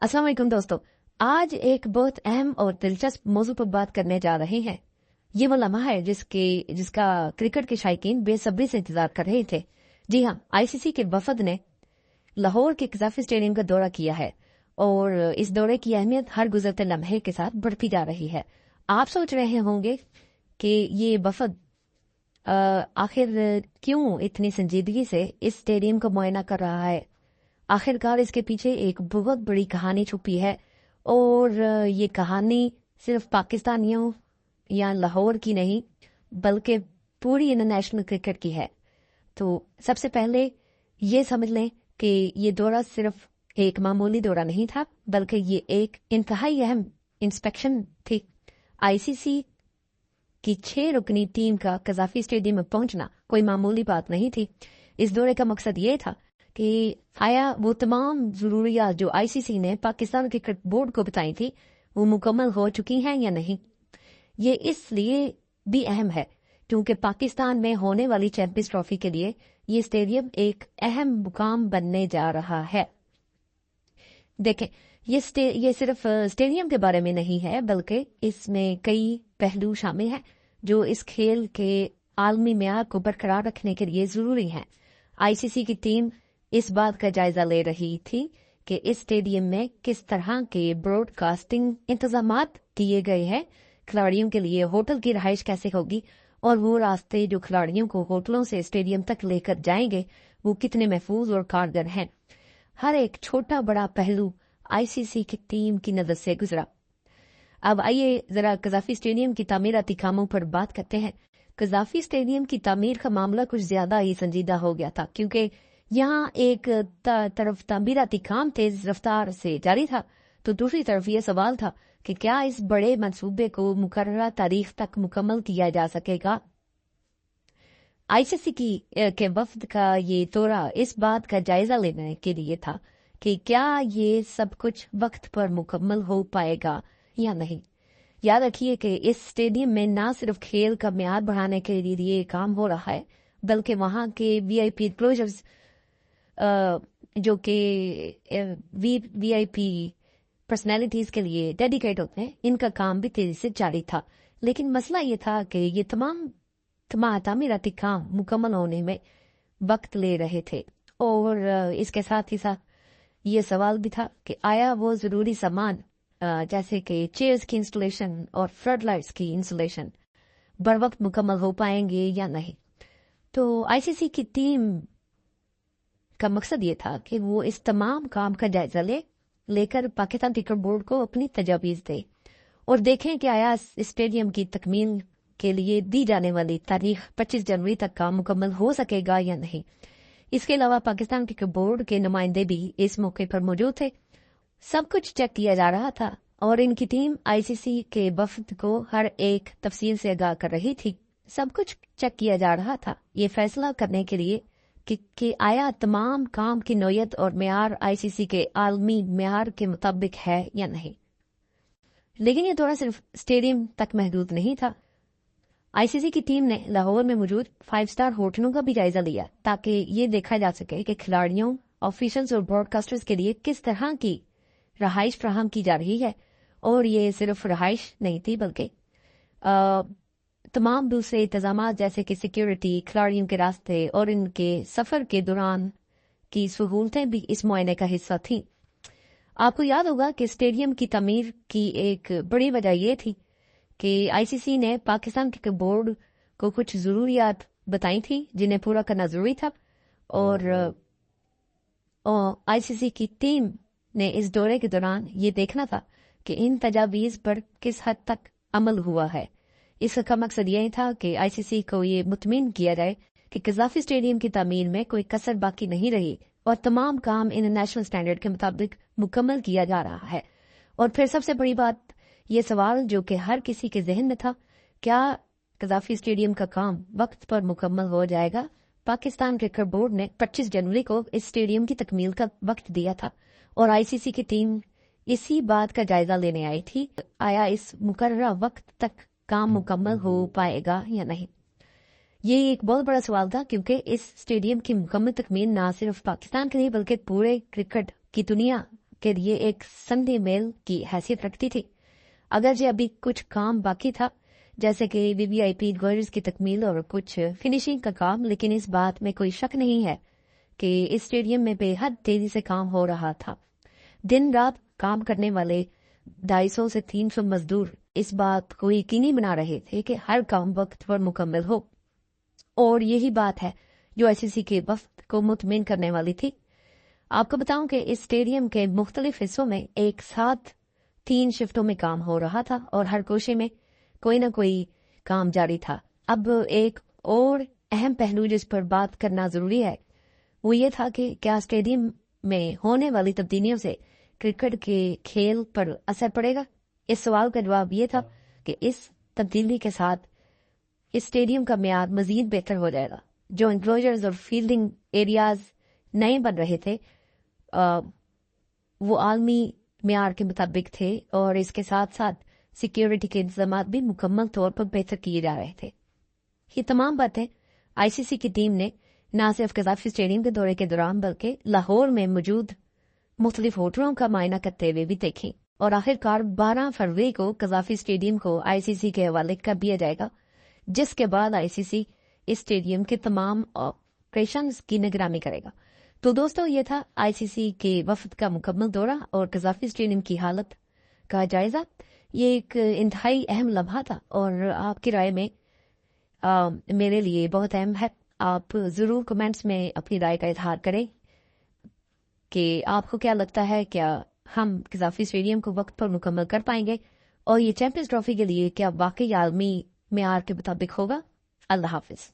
अस्सलाम वालेकुम दोस्तों, आज एक बहुत अहम और दिलचस्प मौजू पर बात करने जा रहे हैं। ये वो लम्हा है जिसका क्रिकेट के शायकीन बेसब्री से इंतजार कर रहे थे। जी हाँ, आईसीसी के वफद ने लाहौर के कज़ाफी स्टेडियम का दौरा किया है और इस दौरे की अहमियत हर गुजरते लम्हे के साथ बढ़ती जा रही है। आप सोच रहे होंगे कि ये वफद आखिर क्यों इतनी संजीदगी से इस स्टेडियम का मुआयना कर रहा है। आखिरकार इसके पीछे एक बहुत बड़ी कहानी छुपी है और ये कहानी सिर्फ पाकिस्तानियों या लाहौर की नहीं बल्कि पूरी इंटरनेशनल क्रिकेट की है। तो सबसे पहले ये समझ लें कि ये दौरा सिर्फ एक मामूली दौरा नहीं था, बल्कि ये एक इंतहाई अहम इंस्पेक्शन थी। आईसीसी की 6 रुकनी टीम का कज़ाफी स्टेडियम में पहुंचना कोई मामूली बात नहीं थी। इस दौरे का मकसद ये था कि आया वो तमाम जरूरियात जो आईसीसी ने पाकिस्तान क्रिकेट बोर्ड को बताई थी वो मुकम्मल हो चुकी हैं या नहीं। ये इसलिए भी अहम है क्योंकि पाकिस्तान में होने वाली चैंपियंस ट्रॉफी के लिए ये स्टेडियम एक अहम मुकाम बनने जा रहा है। देखें, ये सिर्फ स्टेडियम के बारे में नहीं है, बल्कि इसमें कई पहलू शामिल हैं जो इस खेल के आलमी मेयार को बरकरार रखने के लिए जरूरी हैं। आईसीसी की टीम इस बात का जायजा ले रही थी कि इस स्टेडियम में किस तरह के ब्रॉडकास्टिंग इंतजामात किए गए हैं, खिलाड़ियों के लिए होटल की रहाइश कैसे होगी और वो रास्ते जो खिलाड़ियों को होटलों से स्टेडियम तक लेकर जाएंगे वो कितने महफूज और कारगर हैं। हर एक छोटा बड़ा पहलू आईसीसी की टीम की नजर से गुजरा। अब आइए जरा कज़ाफी स्टेडियम की तामीराती कामों पर बात करते हैं। कज़ाफी स्टेडियम की तामीर का मामला कुछ ज्यादा ही संजीदा हो गया था क्योंकि यहाँ एक तरफ तामीराती काम तेज रफ्तार से जारी था, तो दूसरी तरफ ये सवाल था कि क्या इस बड़े मंसूबे को मुकर्ररा तारीख तक मुकम्मल किया जा सकेगा। आईसीसी के वफद का ये दौरा इस बात का जायजा लेने के लिए था कि क्या ये सब कुछ वक्त पर मुकम्मल हो पाएगा या नहीं। याद रखिए कि इस स्टेडियम में न सिर्फ खेल का म्यार बढ़ाने के लिए काम हो रहा है, बल्कि वहां के वीआईपी क्लोजर्स जो कि वीआईपी पर्सनैलिटीज के लिए डेडिकेट होते हैं, इनका काम भी तेजी से जारी था। लेकिन मसला ये था कि ये तमाम तामीराती काम मुकम्मल होने में वक्त ले रहे थे और इसके साथ ही साथ ये सवाल भी था कि आया वो जरूरी सामान जैसे कि चेयर्स की इंस्टॉलेशन और फ्लड लाइट्स की इंस्टॉलेशन बर वक्त मुकम्मल हो पाएंगे या नहीं। तो आईसीसी की टीम का मकसद ये था कि वो इस तमाम काम का जायजा लेकर पाकिस्तान क्रिकेट बोर्ड को अपनी तजावीज़ दे और देखें कि आया इस स्टेडियम की तकमील के लिए दी जाने वाली तारीख 25 जनवरी तक का मुकम्मल हो सकेगा या नहीं। इसके अलावा पाकिस्तान क्रिकेट बोर्ड के नुमाइंदे भी इस मौके पर मौजूद थे। सब कुछ चेक किया जा रहा था और इनकी टीम आईसीसी के वफद को हर एक तफसील से आगाह कर रही थी। सब कुछ चेक किया जा रहा था ये फैसला करने के लिए कि आया तमाम काम की नौयत और मेयार आईसीसी के आलमी मेयार के मुताबिक है या नहीं। लेकिन ये दौरा सिर्फ स्टेडियम तक महदूद नहीं था। आईसीसी की टीम ने लाहौर में मौजूद 5 स्टार होटलों का भी जायजा लिया ताकि ये देखा जा सके कि खिलाड़ियों, ऑफिशियल्स और ब्रॉडकास्टर्स के लिए किस तरह की रहाइश फराहम की जा रही है। और ये सिर्फ रहाइश नहीं थी बल्कि तमाम दूसरे इंतजाम जैसे कि सिक्योरिटी, खिलाड़ियों के रास्ते और इनके सफर के दौरान की सहूलतें भी इस मुआयने का हिस्सा थी। आपको याद होगा कि स्टेडियम की तमीर की एक बड़ी वजह यह थी कि आईसीसी ने पाकिस्तान क्रिकेट बोर्ड को कुछ जरूरियात बताई थी जिन्हें पूरा करना जरूरी था और आईसीसी की टीम ने इस दौरे के दौरान ये देखना था कि इन तजावीज़ पर किस हद तक अमल हुआ है। इसका मकसद यही था कि आईसीसी को ये मुतमिन किया जाए कि कज़ाफी स्टेडियम की तामीर में कोई कसर बाकी नहीं रही और तमाम काम इंटरनेशनल स्टैंडर्ड के मुताबिक मुकम्मल किया जा रहा है। और फिर सबसे बड़ी बात ये सवाल जो कि हर किसी के जहन में था, क्या कज़ाफी स्टेडियम का काम वक्त पर मुकम्मल हो जाएगा। पाकिस्तान क्रिकेट बोर्ड ने 25 जनवरी को इस स्टेडियम की तकमील का वक्त दिया था और आईसीसी की टीम इसी बात का जायजा लेने आई थी, आया इस मुकर्ररा वक्त तक काम मुकम्मल हो पाएगा या नहीं। ये एक बहुत बड़ा सवाल था क्योंकि इस स्टेडियम की मुकम्मल तकमील न सिर्फ पाकिस्तान की नहीं बल्कि पूरे क्रिकेट की दुनिया کے لیے ایک سنڈے میل کی حیثیت رکھتی تھی. اگرچہ ابھی کچھ کام باقی تھا جیسے کہ VVIP گوئرز کی تکمیل اور کچھ فنیشنگ کا کام، لیکن اس بات میں کوئی شک نہیں ہے کہ اس اسٹیڈیم میں بے حد تیزی سے کام ہو رہا تھا. دن رات کام کرنے والے 250 سے 300 مزدور اس بات کو یقینی بنا رہے تھے کہ ہر کام وقت پر مکمل ہو، اور یہی بات ہے جو ICC کے وفد کو مطمئن کرنے والی تھی. آپ کو بتاؤں کہ اس اسٹیڈیم کے مختلف حصوں میں ایک ساتھ 3 شفٹوں میں کام ہو رہا تھا اور ہر کوشے میں کوئی نہ کوئی کام جاری تھا. اب ایک اور اہم پہلو جس پر بات کرنا ضروری ہے وہ یہ تھا کہ کیا اسٹیڈیم میں ہونے والی تبدیلیوں سے کرکٹ کے کھیل پر اثر پڑے گا. اس سوال کا جواب یہ تھا کہ اس تبدیلی کے ساتھ اس اسٹیڈیم کا معیار مزید بہتر ہو جائے گا. جو انکلوجرز اور فیلڈنگ ایریاز نئے بن رہے تھے وہ عالمی معیار کے مطابق تھے، اور اس کے ساتھ ساتھ سیکیورٹی کے انتظامات بھی مکمل طور پر بہتر کیے جا رہے تھے. یہ تمام باتیں ICC کی ٹیم نے نہ صرف قذافی اسٹیڈیم کے دورے کے دوران بلکہ لاہور میں موجود مختلف ہوٹلوں کا معائنہ کرتے ہوئے بھی دیکھی، اور آخرکار 12 فروری کو قذافی اسٹیڈیم کو ICC کے حوالے کر دیا جائے گا، جس کے بعد ICC اس اسٹیڈیم کے تمام آپریشنز کی نگرانی کرے گا. تو دوستو، یہ تھا ICC کے وفد کا مکمل دورہ اور قذافی اسٹیڈیم کی حالت کا جائزہ. یہ ایک انتہائی اہم لمحہ تھا اور آپ کی رائے میں میرے لیے بہت اہم ہے. آپ ضرور کمنٹس میں اپنی رائے کا اظہار کریں کہ آپ کو کیا لگتا ہے، کیا ہم قذافی اسٹیڈیم کو وقت پر مکمل کر پائیں گے، اور یہ چیمپئنز ٹرافی کے لیے کیا واقعی عالمی معیار کے مطابق ہوگا. اللہ حافظ.